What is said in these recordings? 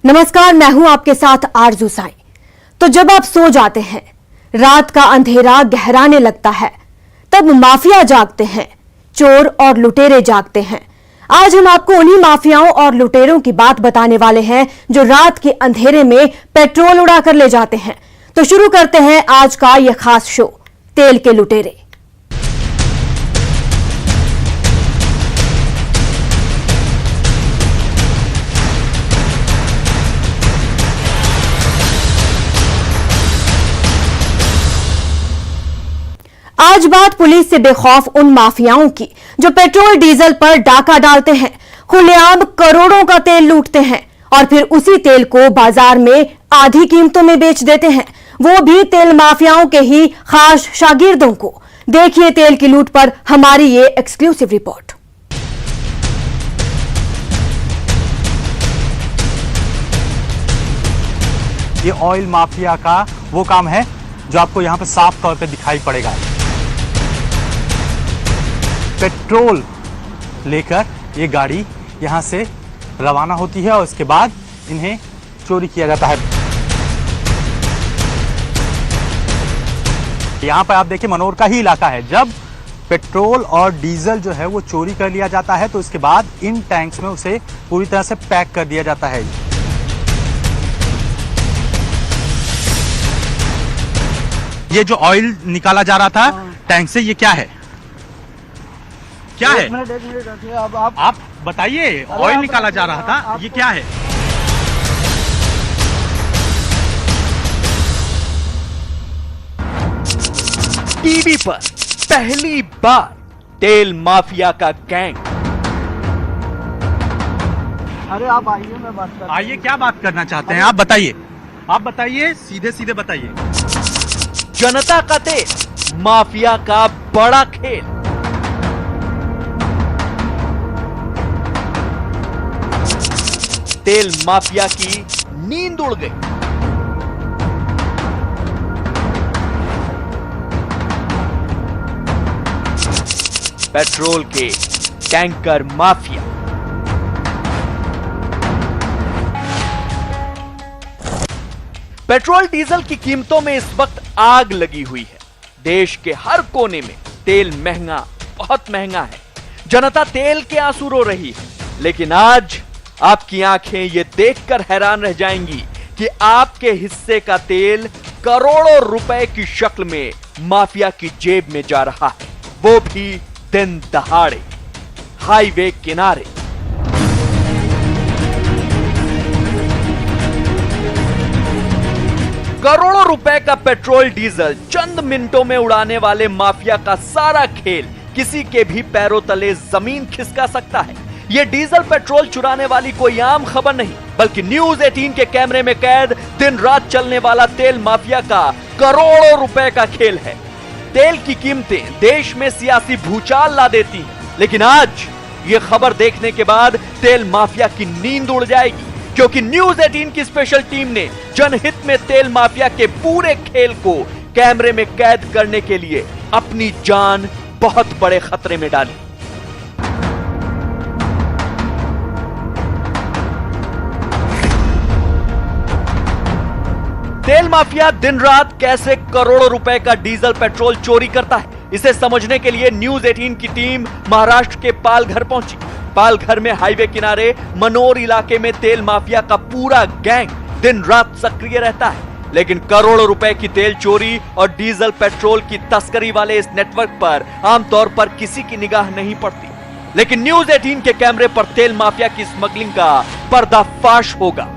नमस्कार, मैं हूं आपके साथ आरजू साई। तो जब आप सो जाते हैं, रात का अंधेरा गहराने लगता है, तब माफिया जागते हैं, चोर और लुटेरे जागते हैं। आज हम आपको उन्हीं माफियाओं और लुटेरों की बात बताने वाले हैं जो रात के अंधेरे में पेट्रोल उड़ा कर ले जाते हैं। तो शुरू करते हैं आज का यह खास शो, तेल के लुटेरे। आज बात पुलिस से बेखौफ उन माफियाओं की जो पेट्रोल डीजल पर डाका डालते हैं, खुलेआम करोड़ों का तेल लूटते हैं और फिर उसी तेल को बाजार में आधी कीमतों में बेच देते हैं, वो भी तेल माफियाओं के ही खास शागिर्दों को। देखिए तेल की लूट पर हमारी ये एक्सक्लूसिव रिपोर्ट। ये ऑयल माफिया का वो काम है जो आपको यहाँ पे साफ तौर पे दिखाई पड़ेगा। पेट्रोल लेकर ये गाड़ी यहाँ से रवाना होती है और उसके बाद इन्हें चोरी किया जाता है। यहाँ पर आप देखिए मनोर का ही इलाका है। जब पेट्रोल और डीजल जो है वो चोरी कर लिया जाता है तो उसके बाद इन टैंक्स में उसे पूरी तरह से पैक कर दिया जाता है। ये जो ऑयल निकाला जा रहा था टैंक से, ये क्या है? क्या है? एक मिनट अब आप बताइए। ऑयल निकाला जा रहा था, ये क्या है? टीवी पर पहली बार तेल माफिया का गैंग। अरे आप आइए, मैं बात करता हूं। आइए, क्या बात करना चाहते हैं? आप बताइए, सीधे सीधे बताइए। जनता का तेल, माफिया का बड़ा खेल। तेल माफिया की नींद उड़ गई। पेट्रोल के टैंकर माफिया। पेट्रोल डीजल की कीमतों में इस वक्त आग लगी हुई है। देश के हर कोने में तेल महंगा, बहुत महंगा है। जनता तेल के आंसू रो रही है। लेकिन आज आपकी आंखें ये देखकर हैरान रह जाएंगी कि आपके हिस्से का तेल करोड़ों रुपए की शक्ल में माफिया की जेब में जा रहा है, वो भी दिन दहाड़े, हाईवे किनारे। करोड़ों रुपए का पेट्रोल डीजल चंद मिनटों में उड़ाने वाले माफिया का सारा खेल किसी के भी पैरों तले जमीन खिसका सकता है। यह डीजल पेट्रोल चुराने वाली कोई आम खबर नहीं, बल्कि न्यूज 18 के कैमरे में कैद दिन रात चलने वाला तेल माफिया का करोड़ों रुपए का खेल है। तेल की कीमतें देश में सियासी भूचाल ला देती हैं, लेकिन आज ये खबर देखने के बाद तेल माफिया की नींद उड़ जाएगी, क्योंकि न्यूज 18 की स्पेशल टीम ने जनहित में तेल माफिया के पूरे खेल को कैमरे में कैद करने के लिए अपनी जान बहुत बड़े खतरे में डाली। तेल माफिया दिन रात कैसे करोड़ों रुपए का डीजल पेट्रोल चोरी करता है, इसे समझने के लिए न्यूज 18 की टीम महाराष्ट्र के पालघर पहुंची। पालघर में हाईवे किनारे मनोर इलाके में तेल माफिया का पूरा गैंग दिन रात सक्रिय रहता है। लेकिन करोड़ों रुपए की तेल चोरी और डीजल पेट्रोल की तस्करी वाले इस नेटवर्क पर आमतौर पर किसी की निगाह नहीं पड़ती। लेकिन न्यूज 18 के कैमरे पर तेल माफिया की स्मगलिंग का पर्दाफाश होगा।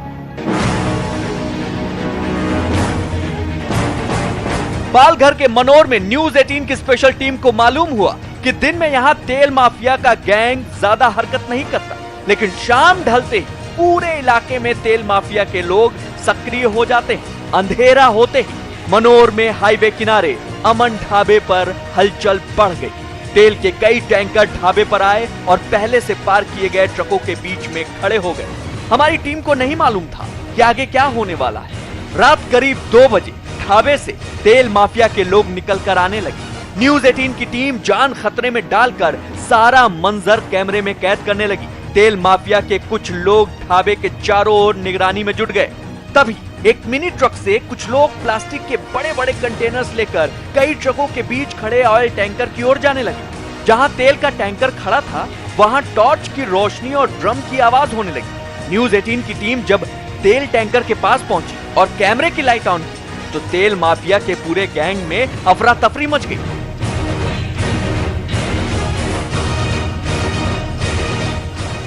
पालघर के मनोर में न्यूज 18 की स्पेशल टीम को मालूम हुआ कि दिन में यहां तेल माफिया का गैंग ज्यादा हरकत नहीं करता, लेकिन शाम ढलते ही पूरे इलाके में तेल माफिया के लोग सक्रिय हो जाते हैं। अंधेरा होते ही मनोर में हाईवे किनारे अमन ढाबे पर हलचल बढ़ गई। तेल के कई टैंकर ढाबे पर आए और पहले से पार किए गए ट्रकों के बीच में खड़े हो गए। हमारी टीम को नहीं मालूम था कि आगे क्या होने वाला है। रात करीब 2 बजे ढाबे से तेल माफिया के लोग निकलकर आने लगे। न्यूज 18 की टीम जान खतरे में डालकर सारा मंजर कैमरे में कैद करने लगी। तेल माफिया के कुछ लोग ढाबे के चारों ओर निगरानी में जुट गए। तभी एक मिनी ट्रक से कुछ लोग प्लास्टिक के बड़े बड़े कंटेनर्स लेकर कई ट्रकों के बीच खड़े ऑयल टैंकर की ओर जाने लगे। जहां तेल का टैंकर खड़ा था वहां टॉर्च की रोशनी और ड्रम की आवाज होने लगी। न्यूज 18 की टीम जब तेल टैंकर के पास पहुंची और कैमरे की लाइट ऑन की तो तेल माफिया के पूरे गैंग में अफरा तफरी मच गई।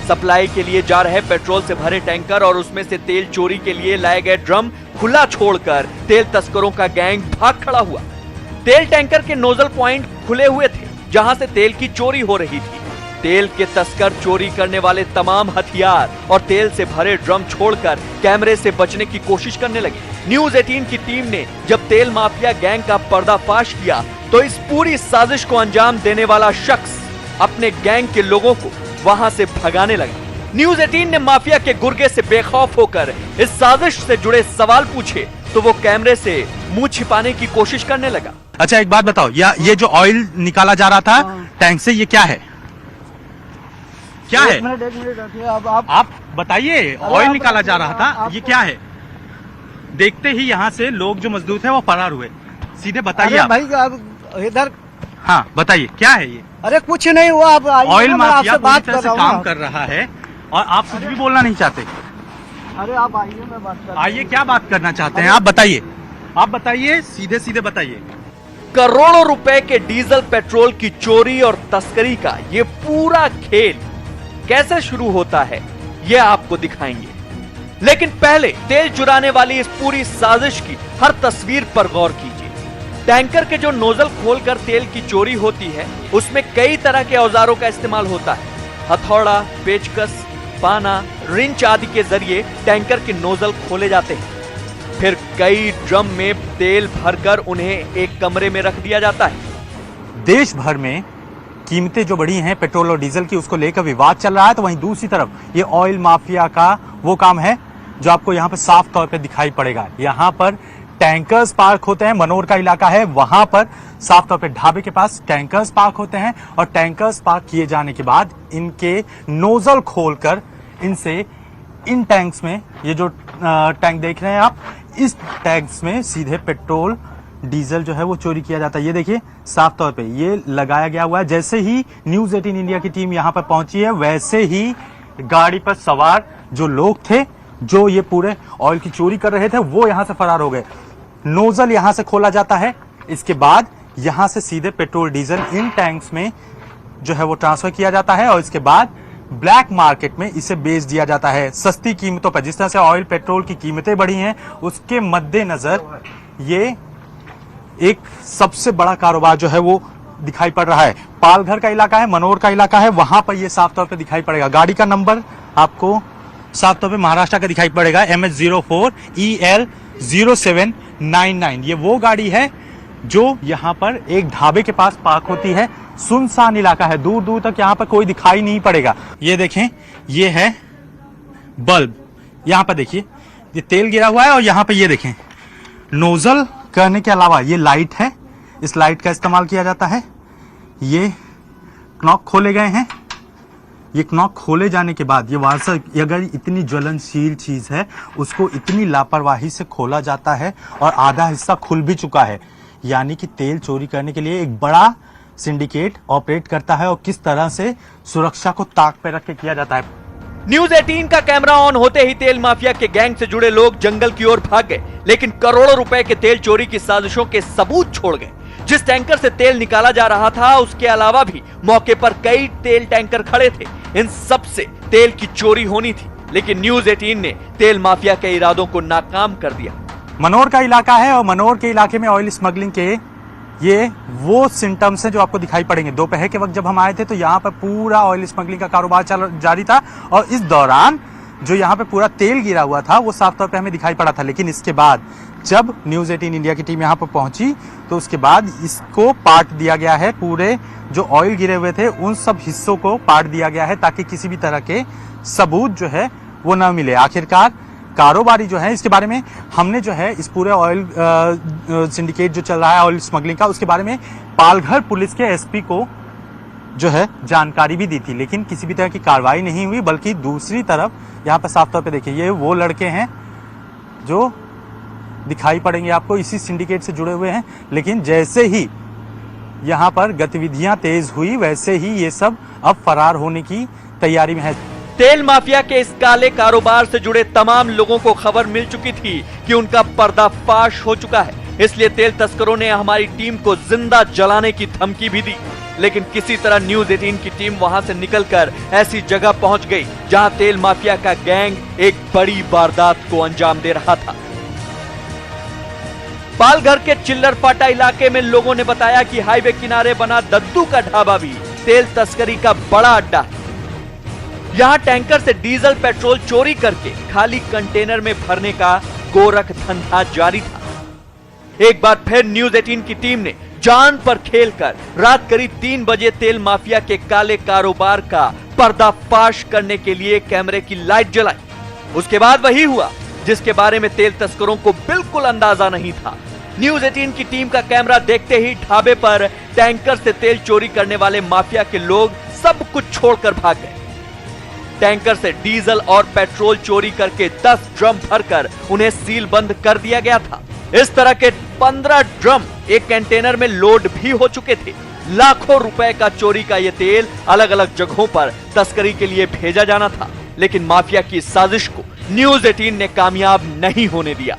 सप्लाई के लिए जा रहे पेट्रोल से भरे टैंकर और उसमें से तेल चोरी के लिए लाए गए ड्रम खुला छोड़कर तेल तस्करों का गैंग भाग खड़ा हुआ। तेल टैंकर के नोजल पॉइंट खुले हुए थे जहां से तेल की चोरी हो रही थी। तेल के तस्कर चोरी करने वाले तमाम हथियार और तेल से भरे ड्रम छोड़कर कैमरे से बचने की कोशिश करने लगे। न्यूज 18 की टीम ने जब तेल माफिया गैंग का पर्दाफाश किया तो इस पूरी साजिश को अंजाम देने वाला शख्स अपने गैंग के लोगों को वहां से भगाने लगा। न्यूज 18 ने माफिया के गुर्गे से बेखौफ होकर इस साजिश से जुड़े सवाल पूछे तो वो कैमरे से मुंह छिपाने की कोशिश करने लगा। अच्छा एक बात बताओ, ये जो ऑयल निकाला जा रहा था टैंक से, ये क्या है? क्या है? एक मिनट रखिए। अब आप बताइए। ऑयल निकाला जा रहा था, ये क्या है? देखते ही यहाँ से लोग जो मजदूर थे वो फरार हुए। सीधे बताइए आप। भाई अब इधर। हाँ बताइए क्या है ये? अरे कुछ नहीं हुआ। अब ऑयल माफिया पूरी बात तरह कर से रहा काम हूँ। कर रहा है और आप कुछ भी बोलना नहीं चाहते। अरे आप आइए, मैं बात कर। आइए, क्या बात करना चाहते हैं आप बताइए। आप बताइए, सीधे सीधे बताइए। करोड़ों रुपए के डीजल पेट्रोल की चोरी और तस्करी का ये पूरा खेल कैसे शुरू होता है ये आपको दिखाएंगे। लेकिन पहले तेल चुराने वाली इस पूरी साजिश की हर तस्वीर पर गौर कीजिए। टैंकर के जो नोजल खोलकर तेल की चोरी होती है उसमें कई तरह के औजारों का इस्तेमाल होता है। हथौड़ा, पेचकस, पाना, रिंच आदि के जरिए टैंकर के नोजल खोले जाते हैं। फिर कई ड्रम में तेल भरकर उन्हें एक कमरे में रख दिया जाता है। देश भर में कीमतें जो बढ़ी हैं पेट्रोल और डीजल की, उसको लेकर विवाद चल रहा है, तो वहीं दूसरी तरफ ये ऑयल माफिया का वो काम है जो आपको यहाँ पर साफ तौर पे दिखाई पड़ेगा। यहाँ पर टैंकर्स पार्क होते हैं, मनोर का इलाका है, वहां पर साफ तौर पे ढाबे के पास टैंकर्स पार्क होते हैं और टैंकर्स पार्क किए जाने के बाद इनके नोजल खोलकर इनसे इन टैंक्स में, ये जो टैंक देख रहे हैं आप, इस टैंक्स में सीधे पेट्रोल डीजल जो है वो चोरी किया जाता है। ये देखिए साफ तौर पे ये लगाया गया हुआ है। जैसे ही न्यूज 18 इंडिया की टीम यहाँ पर पहुंची है वैसे ही गाड़ी पर सवार जो लोग थे जो ये पूरे ऑयल की चोरी कर रहे थे वो यहाँ से फरार हो गए। नोजल यहाँ से खोला जाता है, इसके बाद यहाँ से सीधे पेट्रोल डीजल इन टैंक्स में जो है वो ट्रांसफर किया जाता है और इसके बाद ब्लैक मार्केट में इसे बेच दिया जाता है सस्ती कीमतों पर। जिस तरह से ऑयल पेट्रोल की कीमतें बढ़ी हैं उसके मद्देनजर ये एक सबसे बड़ा कारोबार जो है वो दिखाई पड़ रहा है। पालघर का इलाका है, मनोर का इलाका है, वहां पर ये साफ तौर पे दिखाई पड़ेगा। गाड़ी का नंबर आपको साफ तौर पे महाराष्ट्र का दिखाई पड़ेगा, MH04EL0799। ये वो गाड़ी है जो यहाँ पर एक ढाबे के पास पार्क होती है। सुनसान इलाका है, दूर दूर तक यहाँ पर कोई दिखाई नहीं पड़ेगा। ये देखें, ये है बल्ब, यहाँ पर देखिए ये तेल गिरा हुआ है और यहाँ पर ये देखें नोजल करने के अलावा ये लाइट है, इस लाइट का इस्तेमाल किया जाता है। ये नॉक खोले गए हैं, ये नॉक खोले जाने के बाद ये वार्सा अगर इतनी ज्वलनशील चीज है उसको इतनी लापरवाही से खोला जाता है और आधा हिस्सा खुल भी चुका है। यानी कि तेल चोरी करने के लिए एक बड़ा सिंडिकेट ऑपरेट करता है और किस तरह से सुरक्षा को ताक पे रख के किया जाता है। न्यूज 18 का कैमरा ऑन होते ही तेल माफिया के गैंग से जुड़े लोग जंगल की ओर भाग गए, लेकिन करोड़ों रुपए के तेल चोरी की साजिशों के सबूत छोड़ गए। जिस टैंकर से तेल निकाला जा रहा था उसके अलावा भी मौके पर कई तेल टैंकर खड़े थे। इन सब से तेल की चोरी होनी थी, लेकिन न्यूज 18 ने तेल माफिया के इरादों को नाकाम कर दिया। मनोर का इलाका है और मनोर के इलाके में ऑयल स्मगलिंग के ये वो सिम्टम्स हैं जो आपको दिखाई पड़ेंगे। दोपहर के वक्त जब हम आए थे तो यहाँ पर पूरा ऑयल स्मगलिंग का कारोबार जारी था और इस दौरान जो यहाँ पे पूरा तेल गिरा हुआ था वो साफ तौर पे हमें दिखाई पड़ा था। लेकिन इसके बाद जब न्यूज 18 इंडिया की टीम यहाँ पर पहुंची तो उसके बाद इसको पार्ट दिया गया है, पूरे जो ऑयल गिरे हुए थे उन सब हिस्सों को पार्ट दिया गया है ताकि किसी भी तरह के सबूत जो है वो न मिले। आखिरकार कारोबारी जो है, इसके बारे में हमने जो है इस पूरे ऑयल सिंडिकेट जो चल रहा है ऑयल स्मगलिंग का, उसके बारे में पालघर पुलिस के एसपी को जो है जानकारी भी दी थी, लेकिन किसी भी तरह की कार्रवाई नहीं हुई। बल्कि दूसरी तरफ यहाँ पर साफ तौर पे देखिए, ये वो लड़के हैं जो दिखाई पड़ेंगे आपको, इसी सिंडिकेट से जुड़े हुए हैं। लेकिन जैसे ही यहाँ पर गतिविधियां तेज हुई, वैसे ही ये सब अब फरार होने की तैयारी में है। तेल माफिया के इस काले कारोबार से जुड़े तमाम लोगों को खबर मिल चुकी थी कि उनका पर्दाफाश हो चुका है, इसलिए तेल तस्करों ने हमारी टीम को जिंदा जलाने की धमकी भी दी। लेकिन किसी तरह न्यूज 18 की टीम वहां से निकलकर ऐसी जगह पहुंच गई जहां तेल माफिया का गैंग एक बड़ी वारदात को अंजाम दे रहा था। पालघर के चिल्लरपाटा इलाके में लोगों ने बताया कि हाईवे किनारे बना दद्दू का ढाबा भी तेल तस्करी का बड़ा अड्डा है। यहां टैंकर से डीजल पेट्रोल चोरी करके खाली कंटेनर में भरने का गोरख धंधा जारी था। एक बार फिर न्यूज 18 की टीम ने जान पर खेलकर रात करीब 3 बजे तेल माफिया के काले कारोबार का पर्दाफाश करने के लिए कैमरे की लाइट जलाई। उसके बाद वही हुआ जिसके बारे में तेल तस्करों को बिल्कुल अंदाजा नहीं था। न्यूज 18 की टीम का कैमरा देखते ही ढाबे पर टैंकर से तेल चोरी करने वाले माफिया के लोग सब कुछ छोड़कर भाग गए। टैंकर से डीजल और पेट्रोल चोरी करके 10 ड्रम भरकर उन्हें सील बंद कर दिया गया था। इस तरह के 15 ड्रम एक कंटेनर में लोड भी हो चुके थे। लाखों रुपए का चोरी का यह तेल अलग अलग जगहों पर तस्करी के लिए भेजा जाना था, लेकिन माफिया की साजिश को न्यूज 18 ने कामयाब नहीं होने दिया।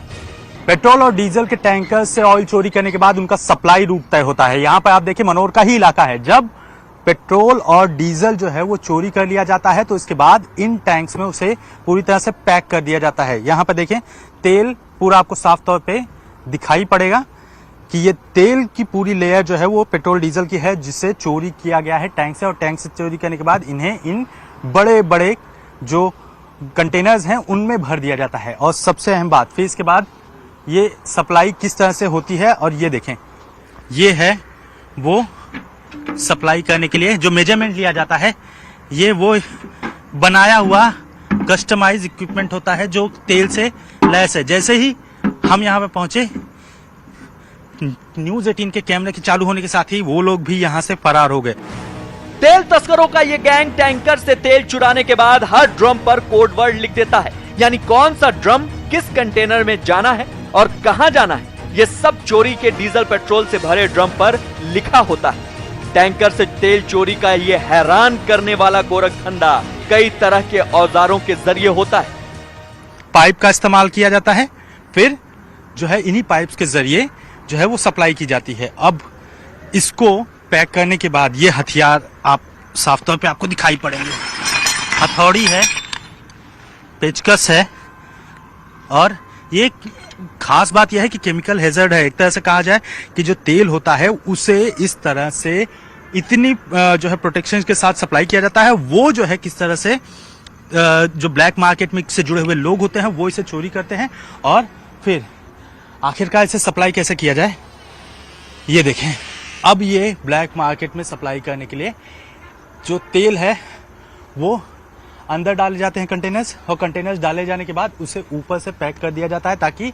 पेट्रोल और डीजल के टैंकर से ऑयल चोरी करने के बाद उनका सप्लाई रूट तय होता है। यहाँ पर आप देखिए, मनोर का ही इलाका है। जब पेट्रोल और डीजल जो है वो चोरी कर लिया जाता है तो इसके बाद इन टैंक्स में उसे पूरी तरह से पैक कर दिया जाता है। यहाँ पर देखें, तेल पूरा आपको साफ तौर पे दिखाई पड़ेगा कि ये तेल की पूरी लेयर जो है वो पेट्रोल डीजल की है, जिसे चोरी किया गया है टैंक से। और टैंक से चोरी करने के बाद इन्हें इन बड़े बड़े जो कंटेनर्स हैं उनमें भर दिया जाता है। और सबसे अहम बात, फिर इसके बाद ये सप्लाई किस तरह से होती है। और ये देखें, ये है वो सप्लाई करने के लिए जो मेजरमेंट लिया जाता है। ये वो बनाया हुआ कस्टमाइज इक्विपमेंट होता है जो तेल से लैस है। जैसे ही हम यहाँ पे पहुंचे, न्यूज 18 के कैमरे के चालू होने के साथ ही वो लोग भी यहाँ से फरार हो गए। तेल तस्करों का ये गैंग टैंकर से तेल चुराने के बाद हर ड्रम पर कोड वर्ड लिख देता है, यानी कौन सा ड्रम किस कंटेनर में जाना है और कहां जाना है, ये सब चोरी के डीजल पेट्रोल से भरे ड्रम पर लिखा होता है। टैंकर से तेल चोरी का ये हैरान करने वाला गोरख धंधा कई तरह के औजारों के जरिए होता है। पाइप का इस्तेमाल किया जाता है, फिर जो है इन्हीं पाइप्स के जरिए जो है वो सप्लाई की जाती है। अब इसको पैक करने के बाद ये हथियार आप साफ तौर पे आपको दिखाई पड़ेंगे। हथौड़ी है, पेचकस है, और ये खास बात यह है कि केमिकल हैजर्ड है। एक तरह से कहा जाए कि जो तेल होता है उसे इस तरह से इतनी जो है प्रोटेक्शन के साथ सप्लाई किया जाता है। वो जो है किस तरह से जो ब्लैक मार्केट में से जुड़े हुए लोग होते हैं वो इसे चोरी करते हैं, और फिर आखिरकार इसे सप्लाई कैसे किया जाए ये देखें। अब ये ब्लैक मार्केट में सप्लाई करने के लिए जो तेल है वो अंदर डाले जाते हैं कंटेनर्स, और कंटेनर्स डाले जाने के बाद उसे ऊपर से पैक कर दिया जाता है ताकि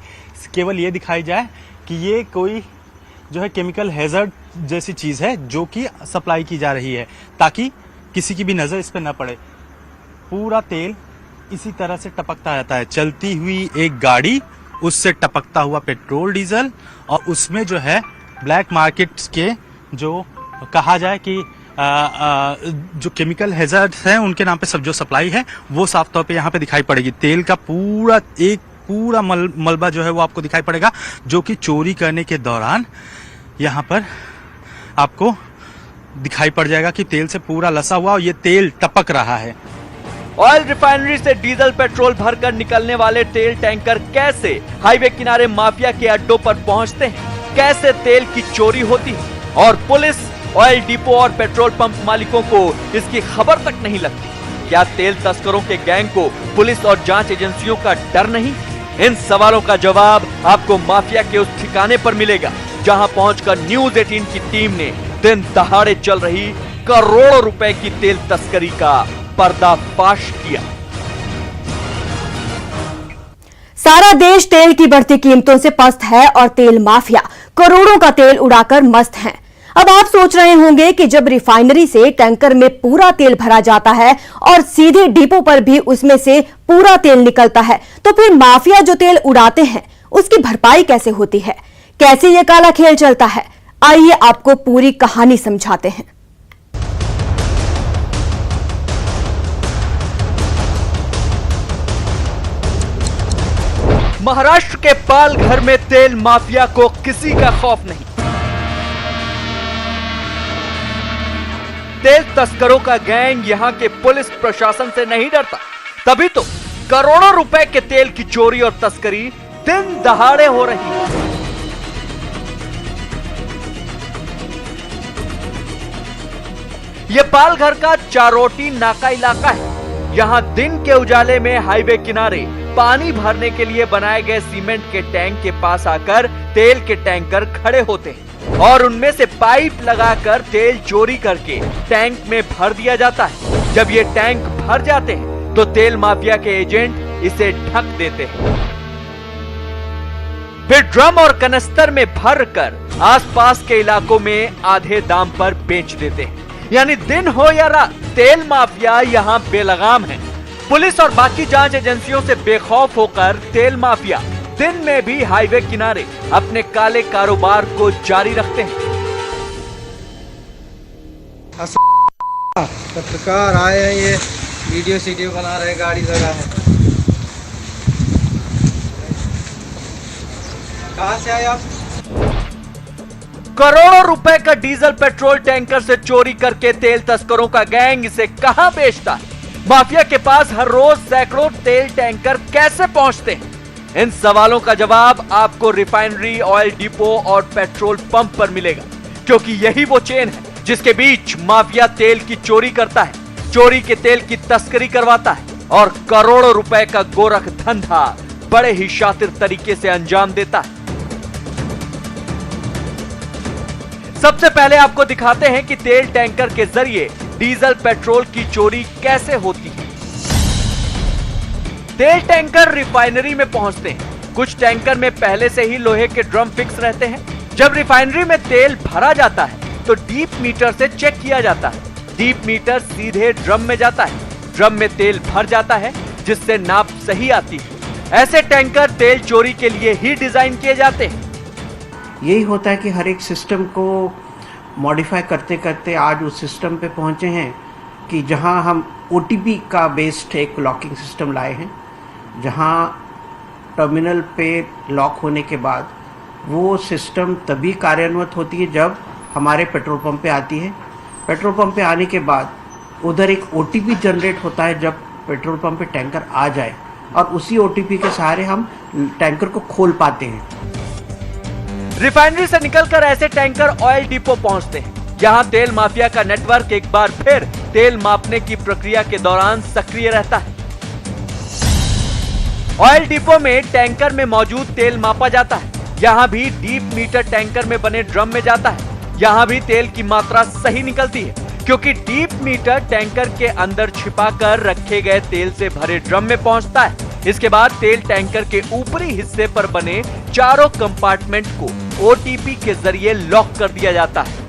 केवल ये दिखाई जाए कि ये कोई जो है केमिकल हैजर्ड जैसी चीज है जो कि सप्लाई की जा रही है, ताकि किसी की भी नजर इस पर न पड़े। पूरा तेल इसी तरह से टपकता रहता है। चलती हुई एक गाड़ी, उससे टपकता हुआ पेट्रोल डीजल, और उसमें जो है ब्लैक मार्केट्स के जो कहा जाए कि जो केमिकल हैजर्ड्स हैं उनके नाम पे सब जो सप्लाई है वो साफ तौर पे यहाँ पे दिखाई पड़ेगी। तेल का पूरा मलबा जो है वो आपको दिखाई पड़ेगा, जो कि चोरी करने के दौरान यहाँ पर आपको दिखाई पड़ जाएगा कि तेल से पूरा लसा हुआ और ये तेल टपक रहा है। ऑयल रिफाइनरी से डीजल पेट्रोल भरकर निकलने वाले तेल टैंकर कैसे हाईवे किनारे माफिया के अड्डों पर पहुंचते हैं, कैसे तेल की चोरी होती है, और पुलिस, ऑयल डिपो और पेट्रोल पंप मालिकों को इसकी खबर तक नहीं लगती। क्या तेल तस्करों के गैंग को पुलिस और जांच एजेंसियों का डर नहीं? इन सवालों का जवाब आपको माफिया के उस ठिकाने पर मिलेगा जहां पहुंचकर न्यूज 18 की टीम ने दिन दहाड़े चल रही करोड़ों रुपए की तेल तस्करी का पर्दाफाश किया। सारा देश तेल की बढ़ती कीमतों से पस्त है और तेल माफिया करोड़ों का तेल उड़ाकर मस्त हैं। अब आप सोच रहे होंगे कि जब रिफाइनरी से टैंकर में पूरा तेल भरा जाता है और सीधे डिपो पर भी उसमें से पूरा तेल निकलता है, तो फिर माफिया जो तेल उड़ाते हैं उसकी भरपाई कैसे होती है, कैसे ये काला खेल चलता है? आइए आपको पूरी कहानी समझाते हैं। महाराष्ट्र के पालघर में तेल माफिया को किसी का खौफ नहीं। तेल तस्करों का गैंग यहां के पुलिस प्रशासन से नहीं डरता, तभी तो करोड़ों रुपए के तेल की चोरी और तस्करी दिन दहाड़े हो रही है। यह पालघर का चारोटी नाका इलाका है। यहां दिन के उजाले में हाईवे किनारे पानी भरने के लिए बनाए गए सीमेंट के टैंक के पास आकर तेल के टैंकर खड़े होते हैं और उनमें से पाइप लगाकर तेल चोरी करके टैंक में भर दिया जाता है। जब ये टैंक भर जाते हैं तो तेल माफिया के एजेंट इसे ढक देते हैं, फिर ड्रम और कनस्तर में भर कर आसपास के इलाकों में आधे दाम पर बेच देते हैं। यानी दिन हो या रात, तेल माफिया यहां बेलगाम है। पुलिस और बाकी जांच एजेंसियों से बेखौफ होकर तेल माफिया दिन में भी हाईवे किनारे अपने काले कारोबार को जारी रखते हैं। पत्रकार आए हैं, ये वीडियो बना रहे, गाड़ी लगा है। कहाँ से आए आप? करोड़ों रुपए का डीजल पेट्रोल टैंकर से चोरी करके तेल तस्करों का गैंग इसे कहां बेचता है? माफिया के पास हर रोज सैकड़ों तेल टैंकर कैसे पहुंचते हैं? इन सवालों का जवाब आपको रिफाइनरी, ऑयल डिपो और पेट्रोल पंप पर मिलेगा, क्योंकि यही वो चेन है जिसके बीच माफिया तेल की चोरी करता है, चोरी के तेल की तस्करी करवाता है और करोड़ों रुपए का गोरख धंधा बड़े ही शातिर तरीके से अंजाम देता है। सबसे पहले आपको दिखाते हैं कि तेल टैंकर के जरिए डीजल पेट्रोल की चोरी कैसे होती है। तेल टैंकर रिफाइनरी में पहुंचते हैं। कुछ टैंकर में पहले से ही लोहे के ड्रम फिक्स रहते हैं। जब रिफाइनरी में तेल भरा जाता है तो डीप मीटर से चेक किया जाता है। डीप मीटर सीधे ड्रम में जाता है। ड्रम में तेल भर जाता है, जिससे नाप सही आती है। ऐसे टैंकर तेल चोरी के लिए ही डिजाइन किए जाते हैं। यही होता है कि हर एक सिस्टम को मॉडिफाई करते करते आज उस सिस्टम पे पहुंचे हैं कि जहां हम OTP का बेस्ड एक लॉकिंग सिस्टम लाए हैं, जहां टर्मिनल पे लॉक होने के बाद वो सिस्टम तभी कार्यान्वित होती है जब हमारे पेट्रोल पंप पे आती है। पेट्रोल पंप पे आने के बाद उधर एक OTP जनरेट होता है जब पेट्रोल पंप पे टैंकर आ जाए, और उसी OTP के सहारे हम टैंकर को खोल पाते हैं। रिफाइनरी से निकलकर ऐसे टैंकर ऑयल डिपो पहुंचते हैं। यहां तेल माफिया का नेटवर्क एक बार फिर तेल मापने की प्रक्रिया के दौरान सक्रिय रहता है। ऑयल डिपो में टैंकर में मौजूद तेल मापा जाता है। यहां भी डीप मीटर टैंकर में बने ड्रम में जाता है। यहां भी तेल की मात्रा सही निकलती है, क्योंकि डीप मीटर टैंकर के अंदर छिपाकर रखे गए तेल से भरे ड्रम में पहुंचता है। इसके बाद तेल टैंकर के ऊपरी हिस्से पर बने चारों कंपार्टमेंट को OTP के जरिए लॉक कर दिया जाता है।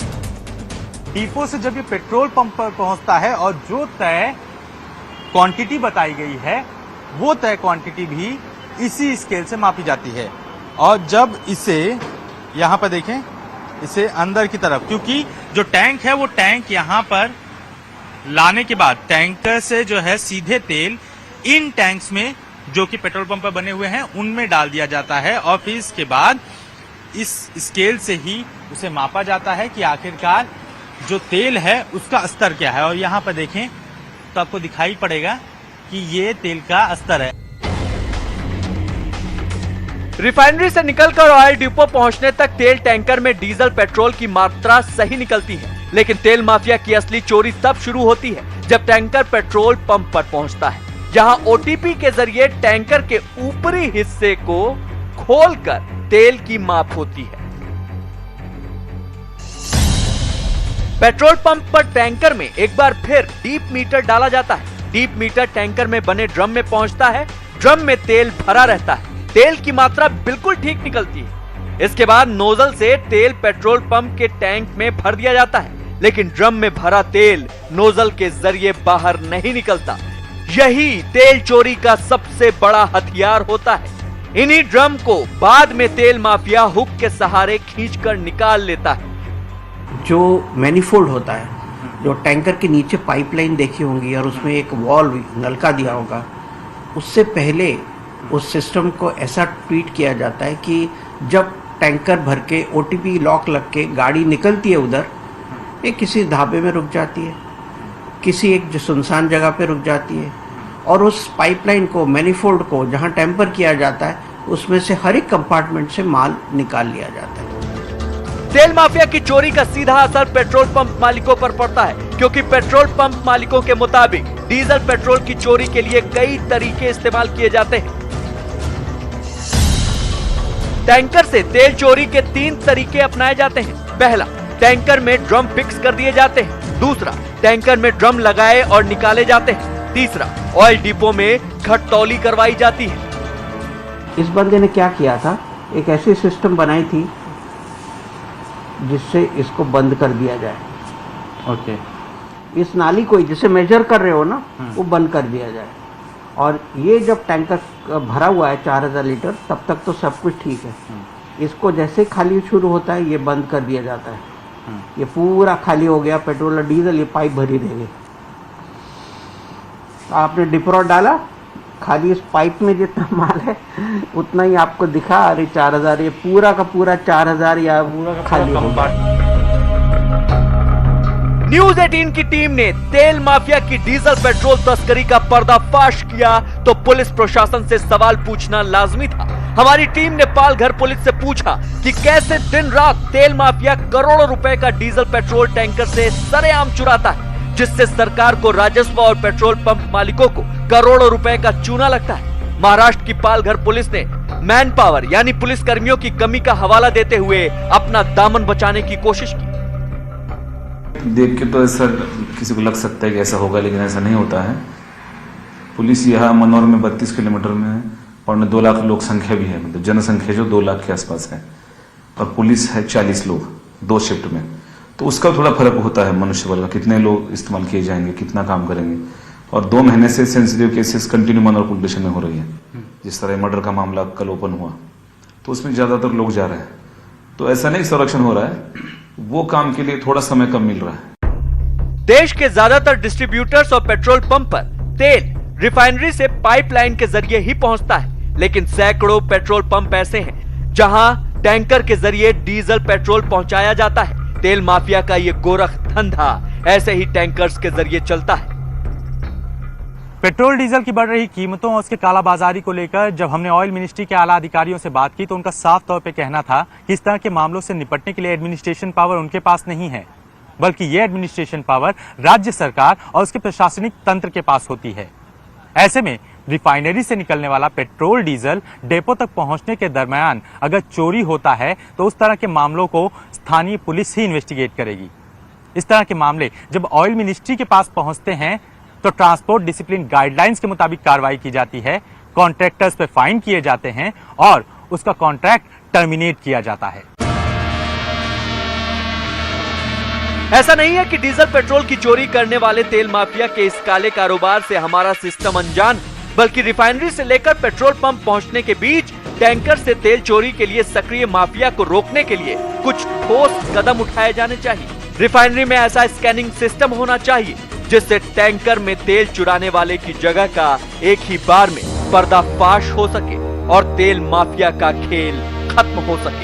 डिपो से जब ये पेट्रोल पंप पर पहुंचता है और जो तय क्वांटिटी बताई गई है वो तय क्वांटिटी भी इसी स्केल से मापी जाती है। और जब इसे यहाँ पर देखें, इसे अंदर की तरफ, क्योंकि जो टैंक है वो टैंक यहाँ पर लाने के बाद टैंकर से जो है सीधे तेल इन टैंक्स में जो कि पेट्रोल पंप पर बने हुए हैं उनमें डाल दिया जाता है, और फिर इसके बाद इस स्केल से ही उसे मापा जाता है कि आखिरकार जो तेल है उसका स्तर क्या है। और यहाँ पर देखें तो आपको दिखाई पड़ेगा कि ये तेल का स्तर है। रिफाइनरी से निकलकर ऑयल डिपो पहुंचने तक तेल टैंकर में डीजल पेट्रोल की मात्रा सही निकलती है, लेकिन तेल माफिया की असली चोरी तब शुरू होती है जब टैंकर पेट्रोल पंप पर पहुंचता है। यहाँ OTP के जरिए टैंकर के ऊपरी हिस्से को खोलकर तेल की माप होती है। पेट्रोल पंप पर टैंकर में एक बार फिर डीप मीटर डाला जाता है। डीप मीटर टैंकर में बने ड्रम में पहुंचता है। ड्रम में तेल भरा रहता है। तेल की मात्रा बिल्कुल ठीक निकलती है। इसके बाद नोजल से तेल पेट्रोल पंप के टैंक में भर दिया जाता है, लेकिन ड्रम में भरा तेल नोजल के जरिए बाहर नहीं निकलता। यही तेल चोरी का सबसे बड़ा हथियार होता है। इन्हीं ड्रम को बाद में तेल माफिया हुक के सहारे खींचकर निकाल लेता है। जो मैनिफोल्ड होता है, जो टैंकर के नीचे पाइपलाइन देखी होंगी और उसमें एक वॉल्व नलका दिया होगा, उससे पहले उस सिस्टम को ऐसा ट्रीट किया जाता है कि जब टैंकर भर के ओटीपी लॉक लग के गाड़ी निकलती है उधर, ये किसी ढाबे में रुक जाती है, किसी एक सुनसान जगह पे रुक जाती है, और उस पाइपलाइन को, मैनिफोल्ड को जहाँ टेम्पर किया जाता है, उसमें से हर एक कंपार्टमेंट से माल निकाल लिया जाता है। तेल माफिया की चोरी का सीधा असर पेट्रोल पंप मालिकों पर पड़ता है, क्योंकि पेट्रोल पंप मालिकों के मुताबिक डीजल पेट्रोल की चोरी के लिए कई तरीके इस्तेमाल किए जाते हैं। टैंकर से तेल चोरी के 3 तरीके अपनाए जाते हैं। पहला, टैंकर में ड्रम फिक्स कर दिए जाते हैं। दूसरा, टैंकर में ड्रम लगाए और निकाले जाते हैं। तीसरा, ऑयल डिपो में घटतौली करवाई जाती है। इस बंदे ने क्या किया था, एक ऐसी सिस्टम बनाई थी जिससे इसको बंद कर दिया जाए। ओके। इस नाली को जिसे मेजर कर रहे हो ना, वो बंद कर दिया जाए। और ये जब टैंकर भरा हुआ है 4000 लीटर, तब तक तो सब कुछ ठीक है। इसको जैसे खाली शुरू होता है, ये बंद कर दिया जाता है। ये पूरा खाली हो गया पेट्रोल और डीजल, ये पाइप भरी रह गई। आपने डिप्रो डाला, खाली इस पाइप में जितना माल है उतना ही आपको दिखा, अरे 4000, ये पूरा का पूरा 4000 या पूरा का खाली हो गया। न्यूज 18 की टीम ने तेल माफिया की डीजल पेट्रोल तस्करी का पर्दाफाश किया तो पुलिस प्रशासन से सवाल पूछना लाजमी था। हमारी टीम ने पालघर पुलिस से पूछा कि कैसे दिन रात तेल माफिया करोड़ों रुपए का डीजल पेट्रोल टैंकर से सरेआम चुराता है, जिससे सरकार को राजस्व और पेट्रोल पंप मालिकों को करोड़ों रुपए का चूना लगता है। महाराष्ट्र की पालघर पुलिस ने मैन पावर यानी पुलिस कर्मियों की कमी का हवाला देते हुए अपना दामन बचाने की कोशिश की। देख के तो ऐसा किसी को लग सकता है कि ऐसा होगा, लेकिन ऐसा नहीं होता है। पुलिस यहाँ मनोर में 32 किलोमीटर में है और 2 लाख लोग संख्या भी है, मतलब जनसंख्या जो 2 लाख के आसपास है, और पुलिस है 40 लोग 2 शिफ्ट में। तो उसका थोड़ा फर्क होता है मनुष्य बल का, कितने लोग इस्तेमाल किए जाएंगे, कितना काम करेंगे। और 2 महीने से sensitive cases continue Manor police station में हो रही है। जिस तरह मर्डर का मामला कल ओपन हुआ, तो उसमें ज्यादातर लोग जा रहे हैं। तो ऐसा नहीं संरक्षण हो रहा है, वो काम के लिए थोड़ा समय कम मिल रहा है। देश के ज्यादातर डिस्ट्रीब्यूटर्स और पेट्रोल पंप पर तेल रिफाइनरी से पाइपलाइन के जरिए ही पहुंचता है, लेकिन सैकड़ों पेट्रोल पंप ऐसे हैं जहां टैंकर के जरिए डीजल पेट्रोल पहुंचाया जाता है। तेल माफिया का ये गोरख धंधा ऐसे ही टैंकर्स के जरिए चलता है। पेट्रोल डीजल की बढ़ रही कीमतों और उसके कालाबाजारी को लेकर जब हमने ऑयल मिनिस्ट्री के आला अधिकारियों से बात की, तो उनका साफ तौर पे कहना था कि इस तरह के मामलों से निपटने के लिए एडमिनिस्ट्रेशन पावर उनके पास नहीं है, बल्कि ये एडमिनिस्ट्रेशन पावर राज्य सरकार और उसके प्रशासनिक तंत्र के पास होती है। ऐसे में रिफाइनरी से निकलने वाला पेट्रोल डीजल डेपो तक पहुंचने के दरमियान अगर चोरी होता है, तो उस तरह के मामलों को स्थानीय पुलिस ही इन्वेस्टिगेट करेगी। इस तरह के मामले जब ऑयल मिनिस्ट्री के पास पहुंचते हैं, तो ट्रांसपोर्ट डिसिप्लिन गाइडलाइंस के मुताबिक कार्रवाई की जाती है, कॉन्ट्रैक्टर्स पे फाइन किए जाते हैं और उसका कॉन्ट्रैक्ट टर्मिनेट किया जाता है। ऐसा नहीं है कि डीजल पेट्रोल की चोरी करने वाले तेल माफिया के इस काले कारोबार से हमारा सिस्टम अनजान, बल्कि रिफाइनरी से लेकर पेट्रोल पंप पहुंचने के बीच टैंकर से तेल चोरी के लिए सक्रिय माफिया को रोकने के लिए कुछ ठोस कदम उठाए जाने चाहिए। रिफाइनरी में ऐसा स्कैनिंग सिस्टम होना चाहिए जिससे टैंकर में तेल चुराने वाले की जगह का एक ही बार में पर्दाफाश हो सके और तेल माफिया का खेल खत्म हो सके।